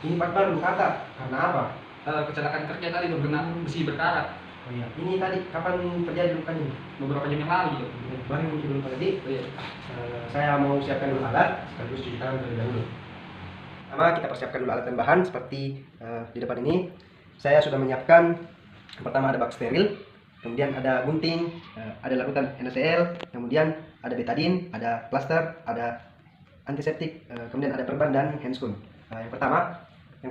Ini part baru kata. Karena apa? Kecelakaan kerja tadi berkena besi berkarat. Oh iya. Ini tadi kapan terjadi luka ini? Beberapa jam yang lalu gitu. Baru muncul luka tadi. Oh, iya. Saya mau siapkan dulu alat, sekaligus cuci tangan terlebih dahulu. Pertama kita persiapkan dulu alat dan bahan seperti di depan ini. Saya sudah menyiapkan, pertama ada bak steril, kemudian ada gunting, ada larutan NaCl, kemudian ada betadine, ada plaster, ada antiseptik, kemudian ada perban dan handscoon. Yang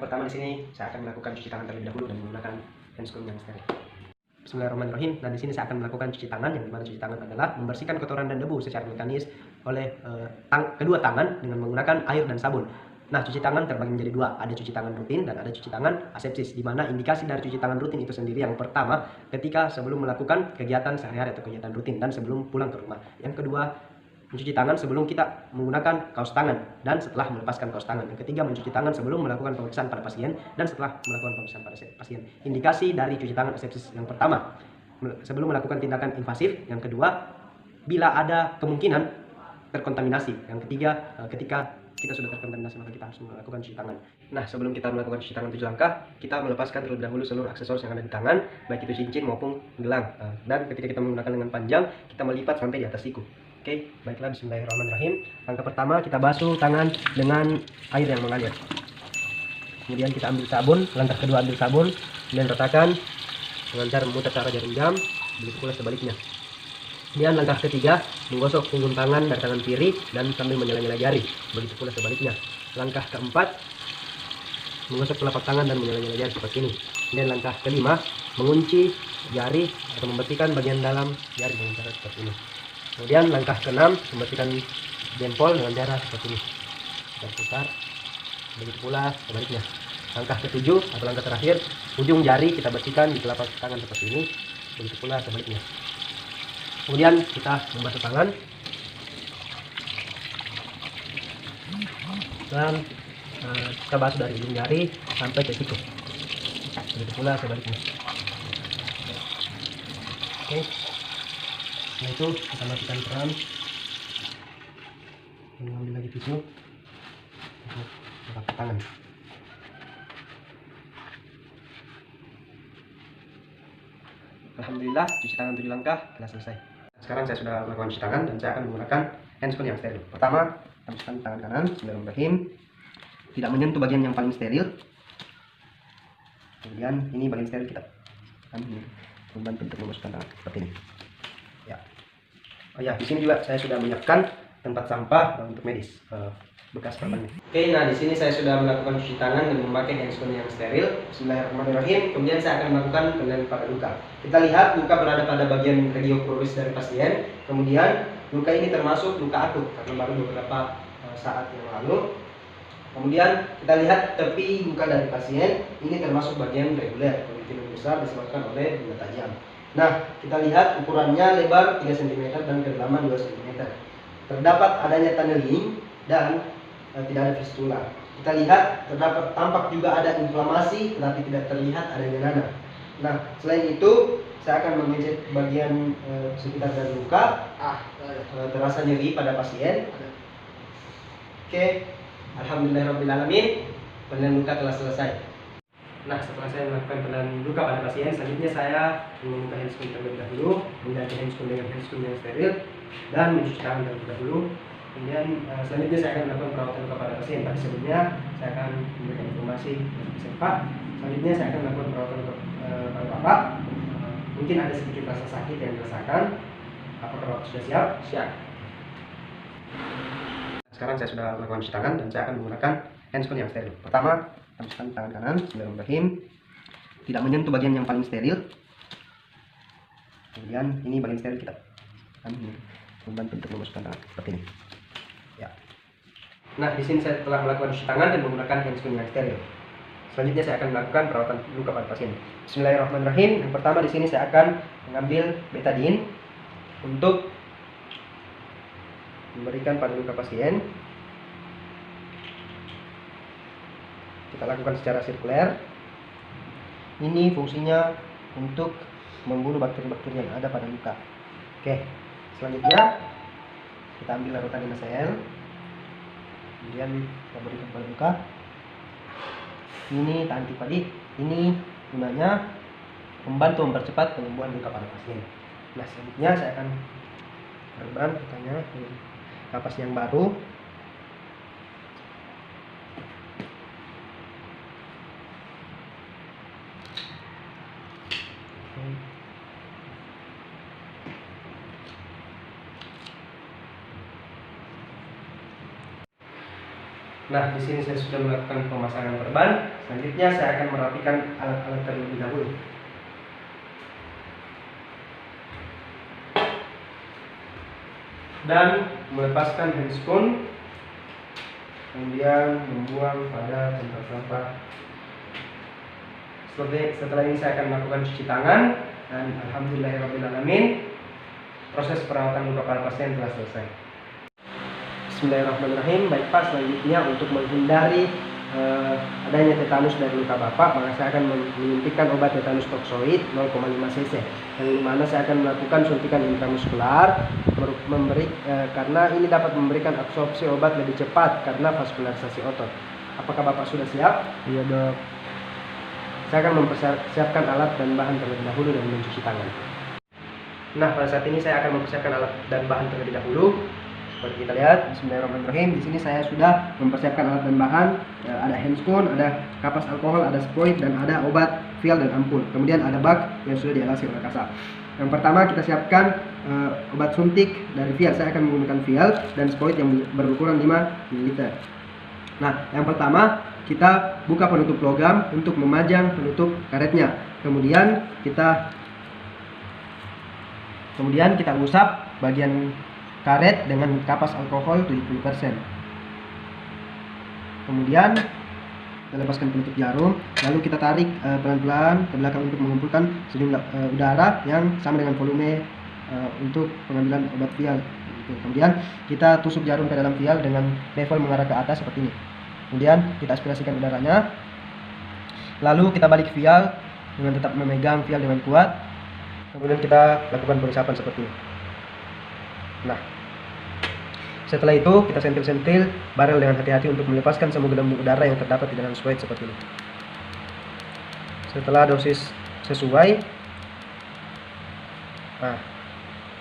pertama di sini saya akan melakukan cuci tangan terlebih dahulu dan menggunakan handscoon yang steril. Bismillahirrahmanirrahim. Nah, di sini saya akan melakukan cuci tangan, yang dimana cuci tangan adalah membersihkan kotoran dan debu secara mekanis oleh kedua tangan dengan menggunakan air dan sabun. Nah, cuci tangan terbagi menjadi dua, ada cuci tangan rutin dan ada cuci tangan asepsis, di mana indikasi dari cuci tangan rutin itu sendiri yang pertama ketika sebelum melakukan kegiatan sehari-hari atau kegiatan rutin dan sebelum pulang ke rumah. Yang kedua, mencuci tangan sebelum kita menggunakan kaos tangan dan setelah melepaskan kaos tangan. Yang ketiga, mencuci tangan sebelum melakukan pemeriksaan pada pasien dan setelah melakukan pemeriksaan pada pasien. Indikasi dari cuci tangan asepsis yang pertama, sebelum melakukan tindakan invasif. Yang kedua, bila ada kemungkinan terkontaminasi. Yang ketiga, ketika kita sudah terkontaminasi maka kita harus melakukan cuci tangan. Nah, sebelum kita melakukan cuci tangan 7 langkah, kita melepaskan terlebih dahulu seluruh aksesoris yang ada di tangan, baik itu cincin maupun gelang. Dan ketika kita menggunakan lengan panjang, kita melipat sampai di atas siku. Oke, baiklah, bismillahirrahmanirrahim. Langkah pertama, kita basuh tangan dengan air yang mengalir. Kemudian kita ambil sabun, langkah kedua ambil sabun, kemudian ratakan dengan cara memutar ke arah jarum jam, begitu pula sebaliknya. Kemudian langkah ketiga, menggosok punggung tangan dari tangan kiri dan sambil menyela-nyela jari, begitu pula sebaliknya. Langkah keempat, menggosok telapak tangan dan menyela-nyela jari seperti ini. Kemudian langkah kelima, mengunci jari atau membersihkan bagian dalam jari dengan cara seperti ini. Kemudian langkah keenam, membersihkan jempol dengan cara seperti ini. Kita putar, begitu pula sebaliknya. Langkah ketujuh atau langkah terakhir, ujung jari kita bersihkan di telapak tangan seperti ini, begitu pula sebaliknya. Kemudian kita membasuh tangan dan kita basuh dari ujung jari sampai ke siku, begitu pula sebaliknya. Oke, setelah itu kita matikan keran, mengambil lagi tisu untuk mengangkat tangan. Alhamdulillah, cuci tangan 7 langkah telah selesai. Sekarang saya sudah melakukan cuci tangan dan saya akan menggunakan handscoon yang steril. Pertama, haluskan tangan kanan, bismillahirrahmanirrahim, tidak menyentuh bagian yang paling steril. Kemudian ini bagian steril kita akan membantu untuk memasukkan tangan seperti ini. Ya. Oh ya, di sini juga saya sudah menyiapkan tempat sampah untuk medis, bekas perban. Oke, nah di sini saya sudah melakukan cuci tangan dan memakai handscoon yang steril. Bismillahirrahmanirrahim. Kemudian saya akan melakukan penilaian pada luka. Kita lihat luka berada pada bagian radiokronis dari pasien. Kemudian luka ini termasuk luka akut karena baru beberapa saat yang lalu. Kemudian kita lihat tepi luka dari pasien ini termasuk bagian reguler, kemungkinan besar disebabkan oleh benda tajam. Nah, kita lihat ukurannya lebar 3 cm dan kedalaman 2 cm. Terdapat adanya tunneling dan tidak ada fistula. Kita lihat terdapat tampak juga ada inflamasi tetapi tidak terlihat adanya nanah. Nah, selain itu saya akan mengecek bagian sekitar dari luka. Terasa nyeri pada pasien. Oke, alhamdulillahirobbilalamin, penilaian luka telah selesai. Nah, setelah saya melakukan penilaian luka pada pasien, selanjutnya saya menggunakan handscoon terlebih dahulu, mengganti handscoon dengan handscoon yang steril dan mencuci tangan terlebih dahulu. Kemudian selanjutnya saya akan melakukan perawatan luka pada pasien. Tapi sebelumnya saya akan memberikan informasi dari Pak. Selanjutnya saya akan melakukan perawatan luka pada Bapak. Mungkin ada sedikit rasa sakit yang dirasakan. Apakah Bapak sudah siap? Siap. Sekarang saya sudah melakukan cuci tangan dan saya akan menggunakan handscoon yang steril. Pertama, haluskan tangan kanan, bismillahirrahmanirrahim, tidak menyentuh bagian yang paling steril. Kemudian ini bagian steril kita akan membantu untuk memasukkan tangan seperti ini. Ya. Nah, di sini saya telah melakukan cuci tangan dan menggunakan handscoon yang steril. Selanjutnya saya akan melakukan perawatan luka pada pasien. Bismillahirrahmanirrahim. Yang pertama di sini saya akan mengambil betadine untuk memberikan pada luka pasien. Kita lakukan secara sirkuler. Ini fungsinya untuk membunuh bakteri-bakteri yang ada pada luka. Oke, selanjutnya kita ambil larutan NaCl, kemudian kita berikan pada luka. Ini antipadi. Ini gunanya membantu mempercepat penyembuhan luka pada pasien. Nah, selanjutnya saya akan perban katanya kapas yang baru. Nah, di sini saya sudah melakukan pemasangan perban. Selanjutnya saya akan merapikan alat-alat terlebih dahulu. Dan melepaskan handscoon, kemudian membuang pada tempat sampah. Setelah ini saya akan melakukan cuci tangan, dan alhamdulillahirrahmanirrahim, proses perawatan luka pada pasien telah selesai. Bismillahirrahmanirrahim. Baik Pak, selanjutnya untuk menghindari adanya tetanus dari luka Bapak, maka saya akan menyuntikkan obat tetanus toksoid 0,5 cc, yang dimana saya akan melakukan suntikan intramuskular karena ini dapat memberikan absorpsi obat lebih cepat karena vaskularisasi otot. Apakah Bapak sudah siap? Iya dok. Saya akan mempersiapkan alat dan bahan terlebih dahulu dan mencuci tangan. Nah, pada saat ini saya akan mempersiapkan alat dan bahan terlebih dahulu. Seperti kita lihat, bismillahirrahmanirrahim. Di sini saya sudah mempersiapkan alat dan bahan. Ada handscoon, ada kapas alkohol, ada sproit, dan ada obat, vial, dan ampul. Kemudian ada bag yang sudah dialasi oleh kasar. Yang pertama kita siapkan obat suntik dari vial. Saya akan menggunakan vial dan sproit yang berukuran 5 ml. Nah, yang pertama kita buka penutup logam untuk memajang penutup karetnya. Kemudian kita usap bagian karet dengan kapas alkohol 70%. Kemudian kita lepaskan penutup jarum, lalu kita tarik pelan-pelan ke belakang untuk mengumpulkan sejumlah udara yang sama dengan volume untuk pengambilan obat vial. Kemudian kita tusuk jarum ke dalam vial dengan level mengarah ke atas seperti ini. Kemudian kita aspirasikan udaranya. Lalu kita balik vial dengan tetap memegang vial dengan kuat. Kemudian kita lakukan pengisapan seperti ini. Nah, setelah itu kita sentil-sentil barel dengan hati-hati untuk melepaskan semua gelembung udara yang terdapat di dalam sproit seperti ini. Setelah dosis sesuai, nah,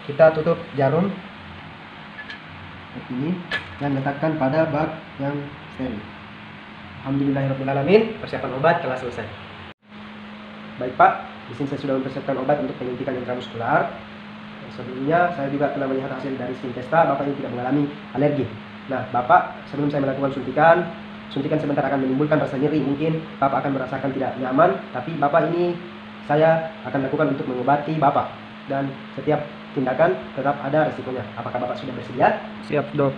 kita tutup jarum seperti ini dan letakkan pada bag yang steril. Alhamdulillahirrahmanirrahim, persiapan obat telah selesai. Baik Pak, di sini saya sudah mempersiapkan obat untuk penyuntikan intramuskular. Sebelumnya saya juga telah melihat hasil dari skin testa, Bapak ini tidak mengalami alergi. Nah, Bapak sebelum saya melakukan suntikan sebentar akan menimbulkan rasa nyeri. Mungkin Bapak akan merasakan tidak nyaman, tapi Bapak ini saya akan lakukan untuk mengobati Bapak. Dan setiap tindakan tetap ada resikonya. Apakah Bapak sudah bersedia? Siap dok.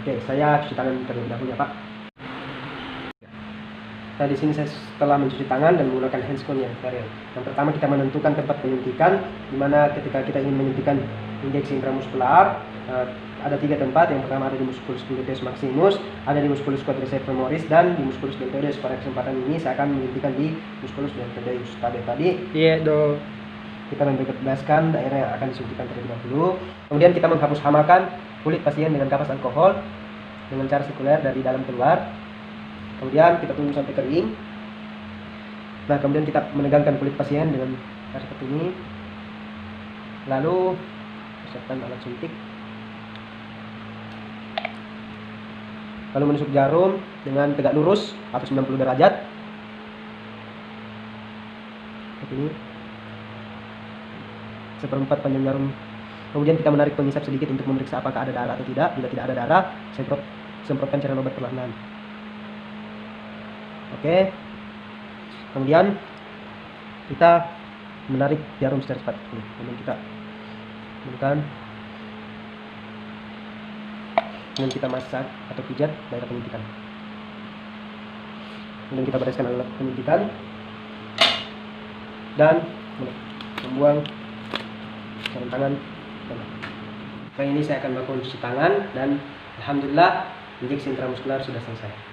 Oke, saya cuci tangan terlebih dahulu ya Pak. Nah, di sini saya setelah mencuci tangan dan menggunakan handscoon yang steril. Yang pertama kita menentukan tempat penyuntikan, di mana ketika kita ingin menyuntikkan injeksi intramuskular, ada 3 tempat. Yang pertama ada di musculus gluteus maximus, ada di musculus quadriceps femoris, dan di musculus deltoideus. Pada kesempatan ini saya akan menyuntikkan di musculus deltoideus. Tadi Iya dok. kita membebaskan daerah yang akan disuntikan terlebih dahulu. Kemudian kita menghapus hamakan kulit pasien dengan kapas alkohol dengan cara sirkuler dari dalam keluar. Kemudian kita tunggu sampai kering. Nah, kemudian kita menegangkan kulit pasien dengan cara seperti ini. Lalu persiapkan alat suntik. Lalu menusuk jarum dengan tegak lurus atau 90 derajat. Seperti ini. Seperempat panjang jarum. Kemudian kita menarik pengisap sedikit untuk memeriksa apakah ada darah atau tidak. Bila tidak ada darah, semprotkan cairan obat perlahan-lahan. Oke. Kemudian kita menarik jarum secara cepat. Kemudian kita menekan. Kemudian kita masak atau pijat daerah penyuntikan. Kemudian kita bereskan alat penyuntikan dan membuang sarung tangan. Kali ini saya akan melakukan cuci tangan dan alhamdulillah injeksi intramuskular sudah selesai.